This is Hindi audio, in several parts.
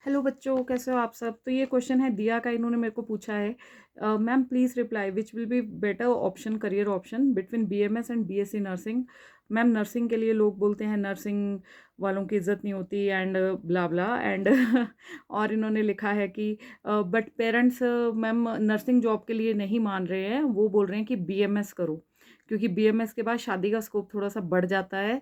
हेलो बच्चों, कैसे हो आप सब। तो ये क्वेश्चन है दिया का, इन्होंने मेरे को पूछा है, ma'am please reply which will be better option, career option between BMS and BSc nursing. Ma'am nursing के लिए लोग बोलते हैं नर्सिंग वालों की इज्जत नहीं होती एंड ब्ला ब्ला एंड और इन्होंने लिखा है कि but parents ma'am nursing job के लिए नहीं मान रहे हैं, वो बोल रहे हैं कि बीएमएस करो, क्योंकि बीएमएस के बाद शादी का स्कोप थोड़ा सा बढ़ जाता है,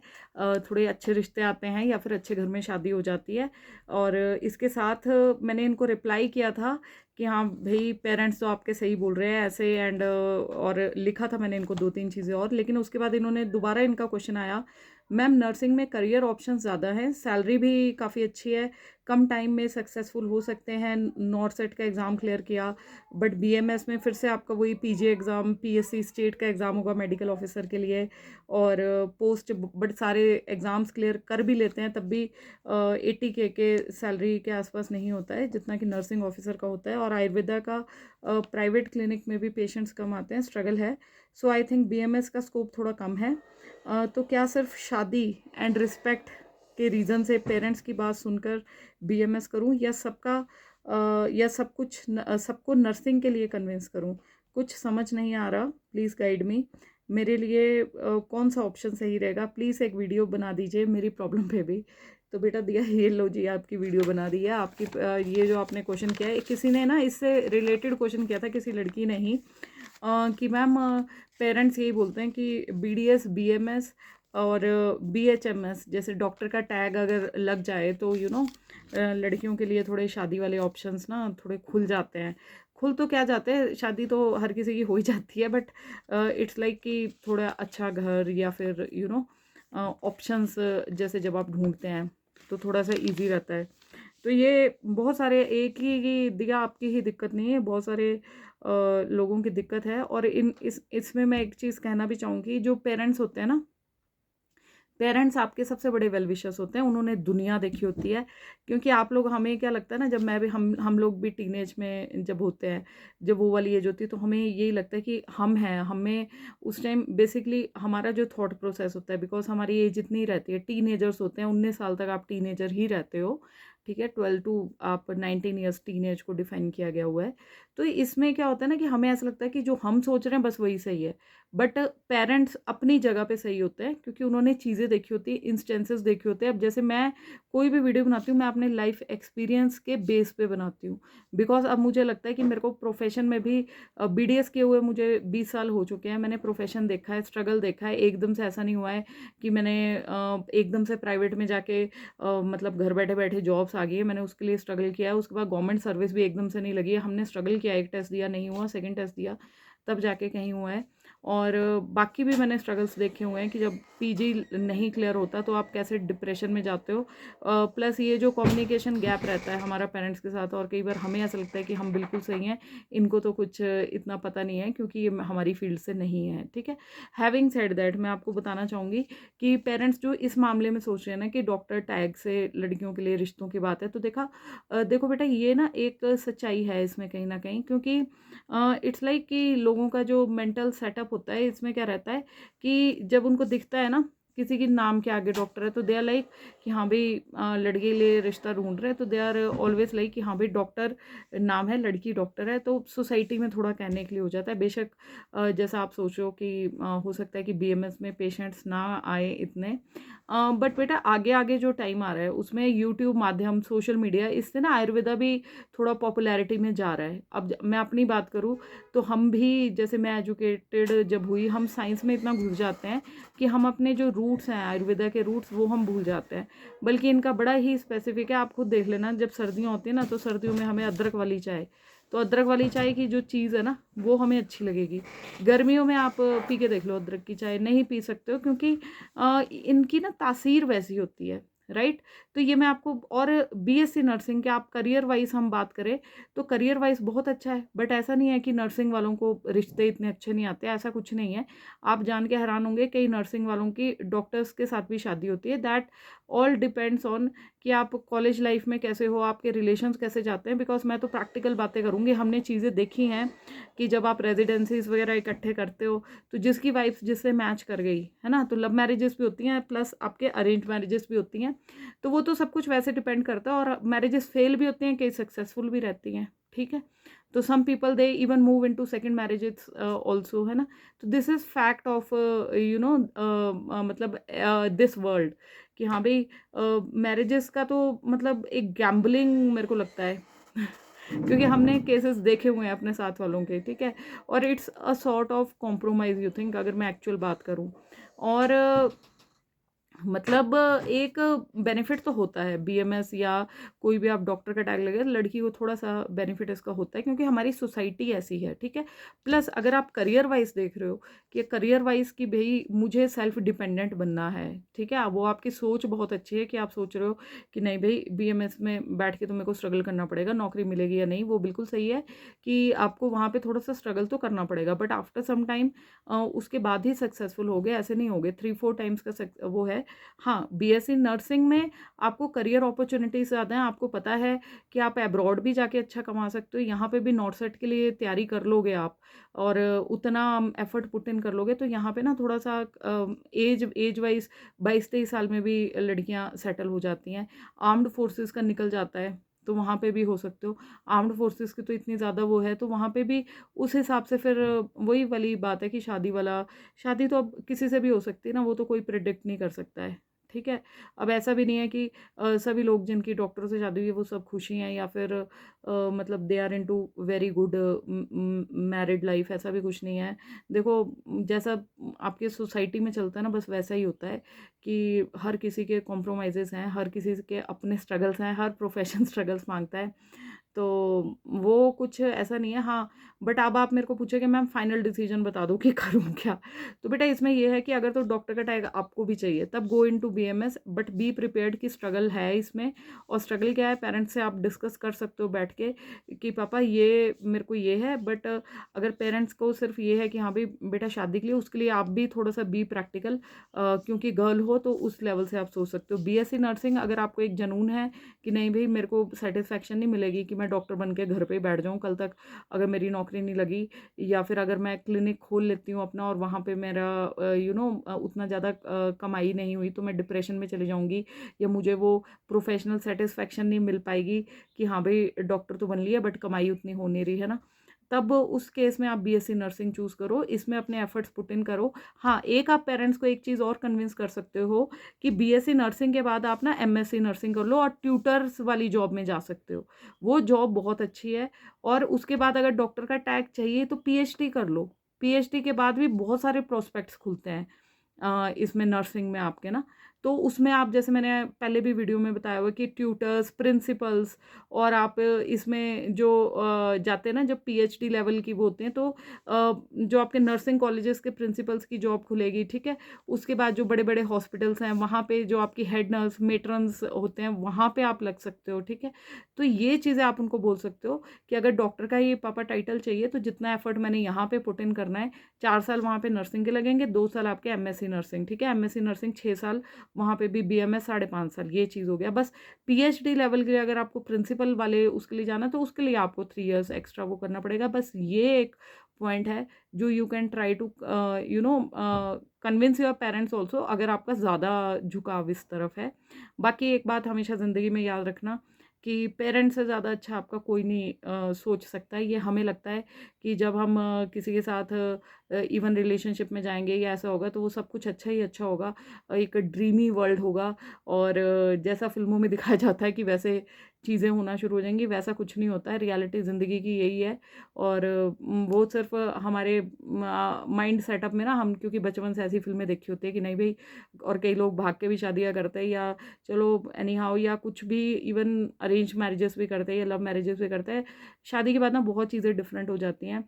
थोड़े अच्छे रिश्ते आते हैं या फिर अच्छे घर में शादी हो जाती है। और इसके साथ मैंने इनको रिप्लाई किया था कि हाँ भाई पेरेंट्स तो आपके सही बोल रहे हैं ऐसे एंड और लिखा था मैंने इनको दो तीन चीज़ें और, लेकिन उसके बाद इन्होंने दोबारा इनका क्वेश्चन आया, मैम नर्सिंग में करियर ऑप्शंस ज़्यादा हैं, सैलरी भी काफ़ी अच्छी है, कम टाइम में सक्सेसफुल हो सकते हैं, नॉर्थ सेट का एग्ज़ाम क्लियर किया, बट बीएमएस में फिर से आपका वही पीजी एग्ज़ाम, पीएससी स्टेट का एग्ज़ाम होगा मेडिकल ऑफिसर के लिए, और पोस्ट बट सारे एग्ज़ाम्स क्लियर कर भी लेते हैं तब भी 80K के सैलरी के आसपास नहीं होता है जितना कि नर्सिंग ऑफिसर का होता है। और आयुर्वेदा का प्राइवेट क्लिनिक में भी पेशेंट्स कम आते हैं, स्ट्रगल है। सो आई थिंक बीएमएस का स्कोप थोड़ा कम है। तो क्या सिर्फ शादी एंड रिस्पेक्ट के रीज़न से पेरेंट्स की बात सुनकर बीएमएस करूं, या या सब कुछ सबको नर्सिंग के लिए कन्विंस करूं? कुछ समझ नहीं आ रहा, प्लीज़ गाइड मी। मेरे लिए कौन सा ऑप्शन सही रहेगा? प्लीज़ एक वीडियो बना दीजिए मेरी प्रॉब्लम पे भी। तो बेटा दिया, ये लो जी आपकी वीडियो बना दी है। आपकी ये जो आपने क्वेश्चन किया है, किसी ने ना इससे रिलेटेड क्वेश्चन किया था, किसी लड़की ने ही, कि मैम पेरेंट्स यही बोलते हैं कि बीडीएस, बीएमएस और बीएचएमएस जैसे डॉक्टर का टैग अगर लग जाए तो लड़कियों के लिए थोड़े शादी वाले ऑप्शंस ना थोड़े खुल जाते हैं। खुल तो क्या जाते हैं, शादी तो हर किसी की हो ही जाती है, बट इट्स लाइक कि थोड़ा अच्छा घर या फिर ऑप्शंस जैसे जब आप ढूंढते हैं तो थोड़ा सा इजी रहता है। तो ये बहुत सारे, एक ही दिया आपकी ही दिक्कत नहीं है, बहुत सारे लोगों की दिक्कत है। और इसमें मैं एक चीज़ कहना भी चाहूँगी, जो पेरेंट्स होते हैं ना, पेरेंट्स आपके सबसे बड़े वेल विशर्स होते हैं, उन्होंने दुनिया देखी होती है। क्योंकि आप लोग, हमें क्या लगता है ना, जब मैं भी हम लोग भी टीनेज में जब होते हैं, जब वो वाली एज होती है, तो हमें यही लगता है कि हम हैं, हमें उस टाइम बेसिकली हमारा जो थॉट प्रोसेस होता है, बिकॉज हमारी एज इतनी रहती है, टीनेजर्स होते हैं, 19 साल तक आप टीनेजर ही रहते हो, ठीक है, 12 टू आप 19 ईयर्स टीनेज को डिफाइन किया गया हुआ है। तो इसमें क्या होता है ना कि हमें ऐसा लगता है कि जो हम सोच रहे हैं बस वही सही है, बट पेरेंट्स अपनी जगह पे सही होते हैं, क्योंकि उन्होंने चीज़ें देखी होती है, इंस्टेंसेस देखे होते हैं। अब जैसे मैं कोई भी वीडियो बनाती हूँ, मैं अपने लाइफ एक्सपीरियंस के बेस पे बनाती हूँ, बिकॉज अब मुझे लगता है कि मेरे को प्रोफेशन में भी बीडीएस किए हुए मुझे 20 साल हो चुके हैं, मैंने प्रोफेशन देखा है, स्ट्रगल देखा है, एकदम से ऐसा नहीं हुआ है कि मैंने एकदम से प्राइवेट में जाके मतलब घर बैठे बैठे जॉब्स आ गई है, मैंने उसके लिए स्ट्रगल किया है। उसके बाद गवर्नमेंट सर्विस भी एकदम से नहीं लगी है, हमने स्ट्रगल किया, एक टेस्ट दिया नहीं हुआ, सेकेंड टेस्ट दिया तब जाके कहीं हुआ है। और बाकी भी मैंने स्ट्रगल्स देखे हुए हैं कि जब पीजी नहीं क्लियर होता तो आप कैसे डिप्रेशन में जाते हो। प्लस ये जो कम्युनिकेशन गैप रहता है हमारा पेरेंट्स के साथ, और कई बार हमें ऐसा लगता है कि हम बिल्कुल सही हैं, इनको तो कुछ इतना पता नहीं है क्योंकि ये हमारी फील्ड से नहीं है, ठीक है। हैविंग सेड दैट, मैं आपको बताना चाहूँगी कि पेरेंट्स जो इस मामले में सोच रहे हैं ना कि डॉक्टर टैग से लड़कियों के लिए रिश्तों की बात है, तो देखो बेटा, ये ना एक सच्चाई है इसमें कहीं ना कहीं, क्योंकि इट्स लाइक कि लोगों का जो मेंटल सेटअप होता है, इसमें क्या रहता है कि जब उनको दिखता है ना किसी के नाम के आगे डॉक्टर है, तो दे आर लाइक कि हाँ भाई लड़के के लिए रिश्ता ढूंढ रहे हैं, तो दे आर ऑलवेज लाइक कि हाँ भाई डॉक्टर नाम है, लड़की डॉक्टर है, तो सोसाइटी में थोड़ा कहने के लिए हो जाता है। बेशक जैसा आप सोचो कि हो सकता है कि बीएमएस में पेशेंट्स ना आए इतने, बट बेटा आगे आगे जो टाइम आ रहा है उसमें यूट्यूब माध्यम, सोशल मीडिया, इससे ना आयुर्वेदा भी थोड़ा पॉपुलैरिटी में जा रहा है। अब मैं अपनी बात करूँ तो हम भी, जैसे मैं एजुकेटेड जब हुई, हम साइंस में इतना घुस जाते हैं कि हम अपने जो रूट्स हैं, आयुर्वेदा के रूट्स, वो हम भूल जाते हैं। बल्कि इनका बड़ा ही स्पेसिफिक है, आप खुद देख लेना, जब सर्दियाँ होती हैं ना, तो सर्दियों में हमें अदरक वाली चाय, तो अदरक वाली चाय की जो चीज़ है ना वो हमें अच्छी लगेगी। गर्मियों में आप पी के देख लो, अदरक की चाय नहीं पी सकते हो, क्योंकि इनकी ना तासीर वैसी होती है, राइट। तो ये मैं आपको, और बीएससी नर्सिंग के आप करियर वाइज हम बात करें तो करियर वाइज बहुत अच्छा है, बट ऐसा नहीं है कि नर्सिंग वालों को रिश्ते इतने अच्छे नहीं आते, ऐसा कुछ नहीं है। आप जान के हैरान होंगे, कई नर्सिंग वालों की डॉक्टर्स के साथ भी शादी होती है। दैट ऑल डिपेंड्स ऑन कि आप कॉलेज लाइफ में कैसे हो, आपके रिलेशंस कैसे जाते हैं। बिकॉज मैं तो प्रैक्टिकल बातें करूँगी, हमने चीज़ें देखी हैं कि जब आप रेजिडेंसीज वगैरह इकट्ठे करते हो तो जिसकी वाइफ जिससे मैच कर गई है ना, तो लव मैरिजेस भी होती हैं, प्लस आपके अरेंज मैरिजेस भी होती हैं। तो वो तो सब कुछ वैसे डिपेंड करता है, और मैरिजेस फेल भी होती हैं, कई सक्सेसफुल भी रहती हैं, ठीक है। तो some people they even move into second marriages also, है ना। तो दिस इज फैक्ट ऑफ मतलब दिस वर्ल्ड, कि हाँ भाई मैरिजेस का तो मतलब एक गैम्बलिंग मेरे को लगता है क्योंकि हमने केसेस देखे हुए हैं अपने साथ वालों के, ठीक है। और it's a sort of compromise you think, अगर मैं एक्चुअल बात करूं। और मतलब एक बेनिफिट तो होता है बीएमएस या कोई भी आप डॉक्टर का टैग लगे, लड़की को थोड़ा सा बेनिफिट इसका होता है क्योंकि हमारी सोसाइटी ऐसी है, ठीक है। प्लस अगर आप करियर वाइज देख रहे हो कि करियर वाइज कि भाई मुझे सेल्फ डिपेंडेंट बनना है, ठीक है, वो आपकी सोच बहुत अच्छी है कि आप सोच रहे हो कि नहीं भाई बीएमएस में बैठ के तो मेरे को स्ट्रगल करना पड़ेगा, नौकरी मिलेगी या नहीं, वो बिल्कुल सही है कि आपको वहाँ पे थोड़ा सा स्ट्रगल तो करना पड़ेगा, बट आफ्टर सम टाइम उसके बाद ही सक्सेसफुल हो गए, ऐसे नहीं हो गए 3-4 टाइम्स का वो है। हाँ, बीएससी नर्सिंग में आपको करियर अपॉर्चुनिटीज ज़्यादा हैं, आपको पता है कि आप अब्रॉड भी जाके अच्छा कमा सकते हो, यहाँ पे भी नॉट सेट के लिए तैयारी कर लोगे आप, और उतना एफर्ट पुट इन कर लोगे, तो यहाँ पे ना थोड़ा सा एज वाइज 22-23 साल में भी लड़कियाँ सेटल हो जाती हैं। आर्म्ड फोर्सेस का निकल जाता है, तो वहाँ पे भी हो सकते हो। आर्म्ड फोर्सेस की तो इतनी ज़्यादा वो है, तो वहाँ पे भी उस हिसाब से फिर वही वाली बात है कि शादी तो अब किसी से भी हो सकती है ना, वो तो कोई प्रिडिक्ट नहीं कर सकता है, ठीक है। अब ऐसा भी नहीं है कि सभी लोग जिनकी डॉक्टरों से शादी हुई है वो सब खुशी हैं, या फिर मतलब they are into very good married life, ऐसा भी कुछ नहीं है। देखो जैसा आपके सोसाइटी में चलता है ना, बस वैसा ही होता है कि हर किसी के कॉम्प्रोमाइज़ेज़ हैं, हर किसी के अपने स्ट्रगल्स हैं, हर प्रोफेशन स्ट्रगल्स मांगता है। तो वो कुछ ऐसा नहीं है। हाँ, बट अब आप मेरे को पूछे मैम फाइनल डिसीजन बता दो कि करूँ क्या? तो बेटा इसमें ये है कि अगर तो डॉक्टर का टैग आपको भी चाहिए तब go into BMS, but be prepared कि स्ट्रगल है इसमें। और स्ट्रगल क्या है, पेरेंट्स से आप डिस्कस कर सकते हो बैठ के कि पापा ये मेरे को ये है, बट अगर पेरेंट्स को सिर्फ ये है कि हाँ भाई बेटा शादी के लिए, उसके लिए आप भी थोड़ा सा बी प्रैक्टिकल, क्योंकि गर्ल हो तो उस लेवल से आप सोच सकते हो। बीएससी नर्सिंग अगर आपको एक जुनून है कि नहीं भाई मेरे को सेटिस्फेक्शन नहीं मिलेगी कि मैं डॉक्टर बन के घर पे ही बैठ जाऊँ कल तक, अगर मेरी नौकरी नहीं लगी, या फिर अगर मैं क्लिनिक खोल लेती हूँ अपना और वहाँ पे मेरा उतना ज़्यादा कमाई नहीं हुई तो मैं डिप्रेशन में चली जाऊँगी, या मुझे वो प्रोफेशनल सेटिस्फेक्शन नहीं मिल पाएगी कि हाँ भाई डॉक्टर तो बन लिया बट कमाई उतनी हो नहीं रही है ना, तब उस केस में आप बीएससी नर्सिंग चूज़ करो, इसमें अपने एफर्ट्स पुट इन करो। हाँ, एक आप पेरेंट्स को एक चीज़ और कन्विंस कर सकते हो कि बीएससी नर्सिंग के बाद आप ना एमएससी नर्सिंग कर लो और ट्यूटर्स वाली जॉब में जा सकते हो, वो जॉब बहुत अच्छी है। और उसके बाद अगर डॉक्टर का टैग चाहिए तो पीएचडी कर लो, पीएचडी के बाद भी बहुत सारे प्रोस्पेक्ट्स खुलते हैं इसमें नर्सिंग में आपके ना। तो उसमें आप जैसे मैंने पहले भी वीडियो में बताया हुआ कि ट्यूटर्स, प्रिंसिपल्स, और आप इसमें जो जाते हैं ना जब पीएचडी लेवल की वो होते हैं, तो जो आपके नर्सिंग कॉलेजेस के प्रिंसिपल्स की जॉब खुलेगी, ठीक है। उसके बाद जो बड़े बड़े हॉस्पिटल्स हैं वहाँ पे जो आपकी हेड नर्स, मेट्रन्स होते हैं, वहाँ पे आप लग सकते हो, ठीक है। तो ये चीज़ें आप उनको बोल सकते हो कि अगर डॉक्टर का ये पापा टाइटल चाहिए तो जितना एफर्ट मैंने यहाँ पे पुट इन करना है, 4 साल वहाँ पे नर्सिंग के लगेंगे, 2 साल आपके एमएससी नर्सिंग, ठीक है। एमएससी नर्सिंग 6 साल, वहाँ पे भी बीएमएस 5.5 साल, ये चीज़ हो गया। बस पीएचडी लेवल के लिए अगर आपको प्रिंसिपल वाले उसके लिए जाना तो उसके लिए आपको 3 इयर्स एक्स्ट्रा वो करना पड़ेगा। बस ये एक पॉइंट है जो you can try to convince your parents also, अगर आपका ज़्यादा झुकाव इस तरफ है। बाकी एक बात हमेशा ज़िंदगी में याद रखना कि पेरेंट्स से ज़्यादा अच्छा आपका कोई नहीं सोच सकता है। ये हमें लगता है कि जब हम किसी के साथ इवन रिलेशनशिप में जाएंगे या ऐसा होगा तो वो सब कुछ अच्छा ही अच्छा होगा, एक ड्रीमी वर्ल्ड होगा, और जैसा फिल्मों में दिखाया जाता है कि वैसे चीज़ें होना शुरू हो जाएंगी, वैसा कुछ नहीं होता है। रियलिटी ज़िंदगी की यही है। और वो सिर्फ हमारे माइंड सेटअप में ना, हम क्योंकि बचपन से ऐसी फिल्में देखी होती है कि नहीं भाई, और कई लोग भाग के भी शादियाँ करते हैं, या चलो एनी हाउ, या कुछ भी इवन अरेंज मैरिजेस भी करते हैं या लव मैरिजेस भी करते हैं। शादी के बाद ना बहुत चीज़ें डिफरेंट हो जाती हैं।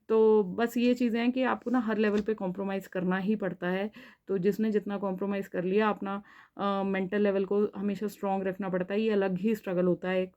तो बस ये चीज़ें हैं कि आपको ना हर लेवल पे कॉम्प्रोमाइज़ करना ही पड़ता है। तो जिसने जितना कॉम्प्रोमाइज़ कर लिया, अपना मेंटल लेवल को हमेशा स्ट्रॉन्ग रखना पड़ता है, ये अलग ही स्ट्रगल होता है एक।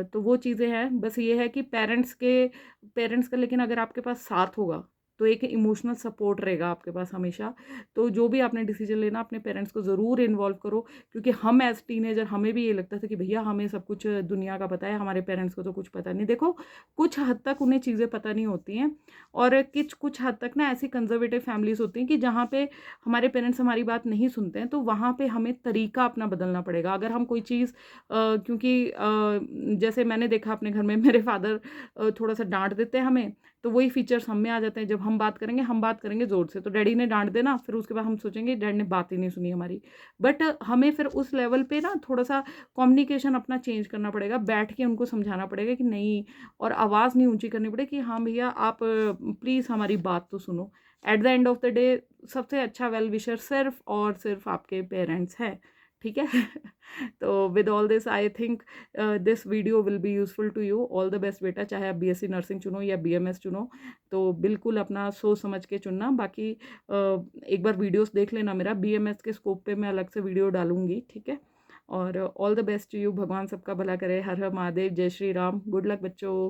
तो वो चीज़ें हैं। बस ये है कि पेरेंट्स का लेकिन अगर आपके पास साथ होगा तो एक इमोशनल सपोर्ट रहेगा आपके पास हमेशा। तो जो भी आपने डिसीजन लेना अपने पेरेंट्स को ज़रूर इन्वॉल्व करो, क्योंकि हम एज़ टीनेजर हमें भी ये लगता था कि भैया हमें सब कुछ दुनिया का पता है, हमारे पेरेंट्स को तो कुछ पता नहीं। देखो कुछ हद तक उन्हें चीज़ें पता नहीं होती हैं, और कुछ हद तक ना ऐसी कंज़र्वेटिव फैमिलीज़ होती हैं कि जहाँ पे हमारे पेरेंट्स हमारी बात नहीं सुनते हैं, तो वहाँ पे हमें तरीका अपना बदलना पड़ेगा। अगर हम कोई चीज़ क्योंकि जैसे मैंने देखा अपने घर में मेरे फादर थोड़ा-सा डाँट देते हैं हमें, तो वही फीचर्स हम में आ जाते हैं। जब हम बात करेंगे ज़ोर से, तो डैडी ने डाँट देना, फिर उसके बाद हम सोचेंगे डैड ने बात ही नहीं सुनी हमारी। बट हमें फिर उस लेवल पे ना थोड़ा-सा कम्युनिकेशन अपना चेंज करना पड़ेगा, बैठ के उनको समझाना पड़ेगा कि नहीं, और आवाज़ नहीं ऊँची करनी पड़ेगी कि हाँ भैया आप प्लीज़ हमारी बात तो सुनो। At the end of the day सबसे अच्छा वेल विशर सिर्फ़ और सिर्फ़ आपके पेरेंट्स हैं, ठीक है? तो with all this I think this video will be useful to you. All the best बेटा, चाहे आप बीएससी नर्सिंग चुनो या बीएमएस चुनो, तो बिल्कुल अपना सोच समझ के चुनना। बाकी एक बार वीडियोज़ देख लेना मेरा, बीएमएस के स्कोप पे मैं अलग से वीडियो डालूँगी, ठीक है? और all the best to you, भगवान सबका भला करे। हर हर महादेव, जय श्री राम, गुड लक बच्चों।